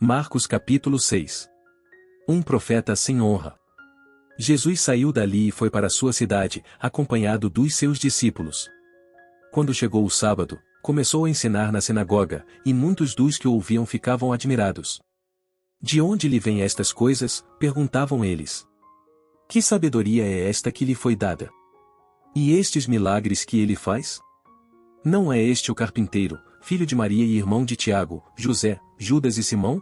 Marcos capítulo 6. Um profeta sem honra. Jesus saiu dali e foi para sua cidade, acompanhado dos seus discípulos. Quando chegou o sábado, começou a ensinar na sinagoga, e muitos dos que o ouviam ficavam admirados. De onde lhe vêm estas coisas? Perguntavam eles. Que sabedoria é esta que lhe foi dada? E estes milagres que ele faz? Não é este o carpinteiro, filho de Maria e irmão de Tiago, José, Judas e Simão?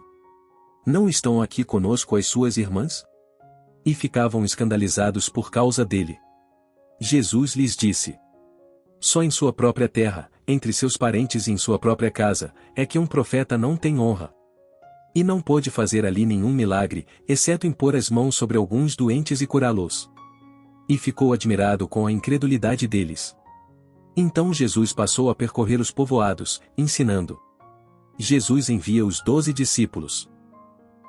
Não estão aqui conosco as suas irmãs? E ficavam escandalizados por causa dele. Jesus lhes disse: só em sua própria terra, entre seus parentes e em sua própria casa, é que um profeta não tem honra. E não pôde fazer ali nenhum milagre, exceto impor as mãos sobre alguns doentes e curá-los. E ficou admirado com a incredulidade deles. Então Jesus passou a percorrer os povoados, ensinando. Jesus envia os 12 discípulos.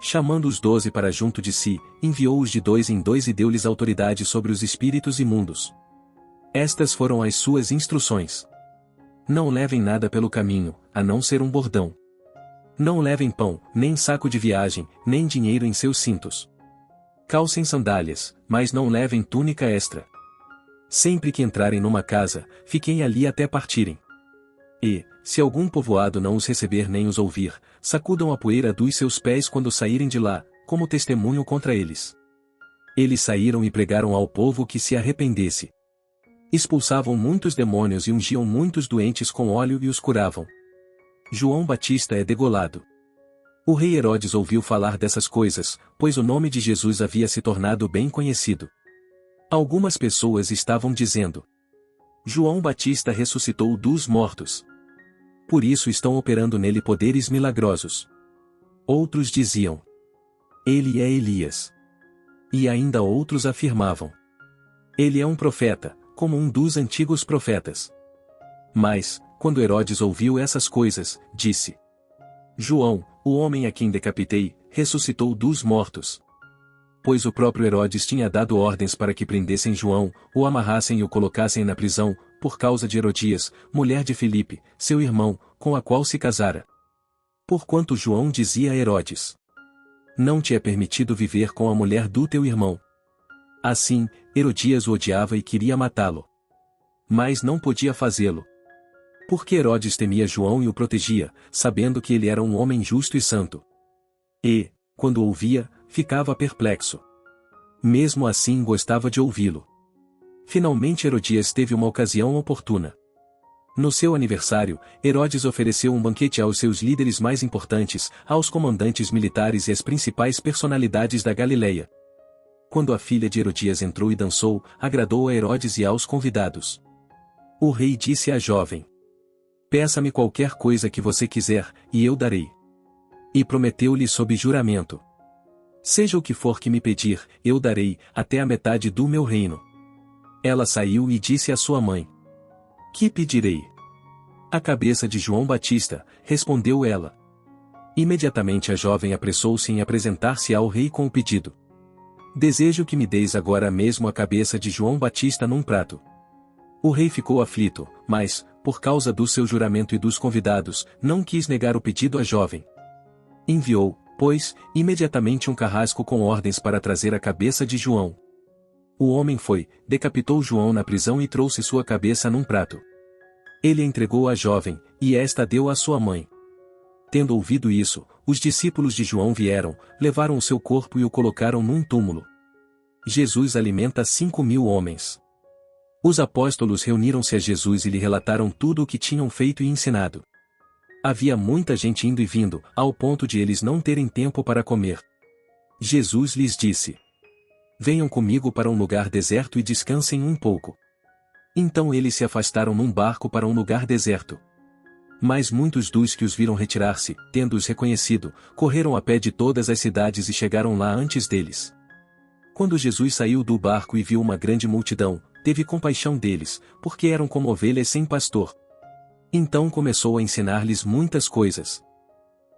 Chamando os 12 para junto de si, enviou-os de 2 em 2 e deu-lhes autoridade sobre os espíritos imundos. Estas foram as suas instruções. Não levem nada pelo caminho, a não ser um bordão. Não levem pão, nem saco de viagem, nem dinheiro em seus cintos. Calcem sandálias, mas não levem túnica extra. Sempre que entrarem numa casa, fiquem ali até partirem. E, se algum povoado não os receber nem os ouvir, sacudam a poeira dos seus pés quando saírem de lá, como testemunho contra eles. Eles saíram e pregaram ao povo que se arrependesse. Expulsavam muitos demônios e ungiam muitos doentes com óleo e os curavam. João Batista é degolado. O rei Herodes ouviu falar dessas coisas, pois o nome de Jesus havia se tornado bem conhecido. Algumas pessoas estavam dizendo: João Batista ressuscitou dos mortos. Por isso estão operando nele poderes milagrosos. Outros diziam: ele é Elias. E ainda outros afirmavam: ele é um profeta, como um dos antigos profetas. Mas, quando Herodes ouviu essas coisas, disse: João, o homem a quem decapitei, ressuscitou dos mortos. Pois o próprio Herodes tinha dado ordens para que prendessem João, o amarrassem e o colocassem na prisão, por causa de Herodias, mulher de Filipe, seu irmão, com a qual se casara. Porquanto João dizia a Herodes: não te é permitido viver com a mulher do teu irmão. Assim, Herodias o odiava e queria matá-lo. Mas não podia fazê-lo. Porque Herodes temia João e o protegia, sabendo que ele era um homem justo e santo. E, quando o ouvia, ficava perplexo. Mesmo assim gostava de ouvi-lo. Finalmente Herodias teve uma ocasião oportuna. No seu aniversário, Herodes ofereceu um banquete aos seus líderes mais importantes, aos comandantes militares e às principais personalidades da Galileia. Quando a filha de Herodias entrou e dançou, agradou a Herodes e aos convidados. O rei disse à jovem: peça-me qualquer coisa que você quiser, e eu darei. E prometeu-lhe sob juramento: seja o que for que me pedir, eu darei, até a metade do meu reino. Ela saiu e disse à sua mãe: que pedirei? A cabeça de João Batista, respondeu ela. Imediatamente a jovem apressou-se em apresentar-se ao rei com o pedido: desejo que me deis agora mesmo a cabeça de João Batista num prato. O rei ficou aflito, mas, por causa do seu juramento e dos convidados, não quis negar o pedido à jovem. Enviou, pois, imediatamente um carrasco com ordens para trazer a cabeça de João. O homem foi, decapitou João na prisão e trouxe sua cabeça num prato. Ele entregou à jovem, e esta deu à sua mãe. Tendo ouvido isso, os discípulos de João vieram, levaram o seu corpo e o colocaram num túmulo. Jesus alimenta 5.000 homens. Os apóstolos reuniram-se a Jesus e lhe relataram tudo o que tinham feito e ensinado. Havia muita gente indo e vindo, ao ponto de eles não terem tempo para comer. Jesus lhes disse: venham comigo para um lugar deserto e descansem um pouco. Então eles se afastaram num barco para um lugar deserto. Mas muitos dos que os viram retirar-se, tendo-os reconhecido, correram a pé de todas as cidades e chegaram lá antes deles. Quando Jesus saiu do barco e viu uma grande multidão, teve compaixão deles, porque eram como ovelhas sem pastor. Então começou a ensinar-lhes muitas coisas.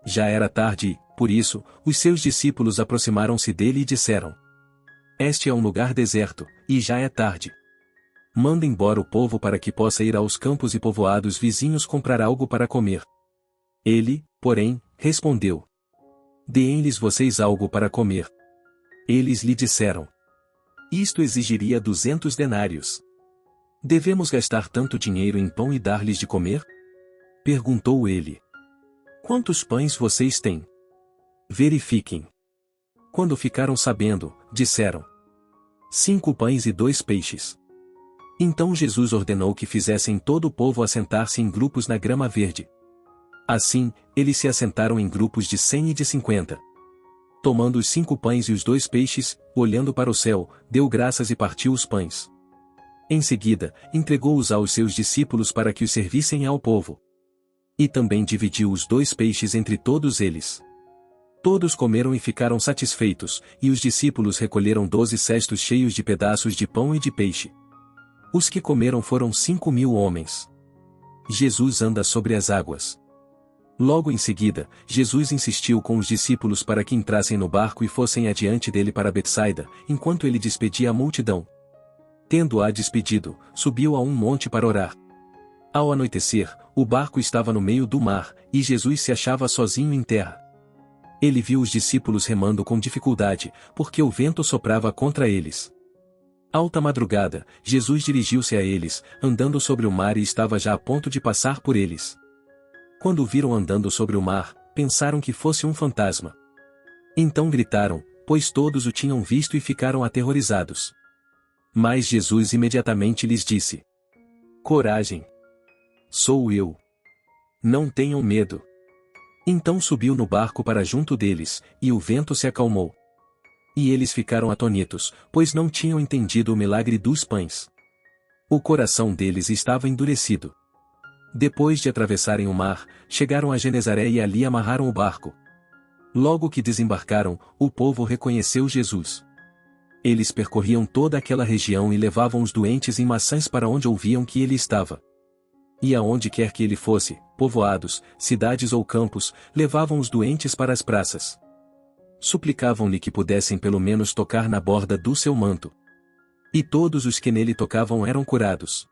Já era tarde e, por isso, os seus discípulos aproximaram-se dele e disseram: este é um lugar deserto, e já é tarde. Manda embora o povo para que possa ir aos campos e povoados vizinhos comprar algo para comer. Ele, porém, respondeu: Deem-lhes vocês algo para comer. Eles lhe disseram: isto exigiria 200 denários. Devemos gastar tanto dinheiro em pão e dar-lhes de comer? Perguntou ele. Quantos pães vocês têm? Verifiquem. Quando ficaram sabendo, disseram: 5 pães e 2 peixes. Então Jesus ordenou que fizessem todo o povo assentar-se em grupos na grama verde. Assim, eles se assentaram em grupos de 100 e de 50. Tomando os 5 pães e os 2 peixes, olhando para o céu, deu graças e partiu os pães. Em seguida, entregou-os aos seus discípulos para que os servissem ao povo. E também dividiu os 2 peixes entre todos eles. Todos comeram e ficaram satisfeitos, e os discípulos recolheram 12 cestos cheios de pedaços de pão e de peixe. Os que comeram foram 5.000 homens. Jesus anda sobre as águas. Logo em seguida, Jesus insistiu com os discípulos para que entrassem no barco e fossem adiante dele para Betsaida, enquanto ele despedia a multidão. Tendo-a despedido, subiu a um monte para orar. Ao anoitecer, o barco estava no meio do mar, e Jesus se achava sozinho em terra. Ele viu os discípulos remando com dificuldade, porque o vento soprava contra eles. Alta madrugada, Jesus dirigiu-se a eles, andando sobre o mar e estava já a ponto de passar por eles. Quando o viram andando sobre o mar, pensaram que fosse um fantasma. Então gritaram, pois todos o tinham visto e ficaram aterrorizados. Mas Jesus imediatamente lhes disse: coragem! Sou eu. Não tenham medo. Então subiu no barco para junto deles, e o vento se acalmou. E eles ficaram atônitos, pois não tinham entendido o milagre dos pães. O coração deles estava endurecido. Depois de atravessarem o mar, chegaram a Genezaré e ali amarraram o barco. Logo que desembarcaram, o povo reconheceu Jesus. Eles percorriam toda aquela região e levavam os doentes em maçãs para onde ouviam que ele estava. E aonde quer que ele fosse, povoados, cidades ou campos, levavam os doentes para as praças. Suplicavam-lhe que pudessem pelo menos tocar na borda do seu manto. E todos os que nele tocavam eram curados.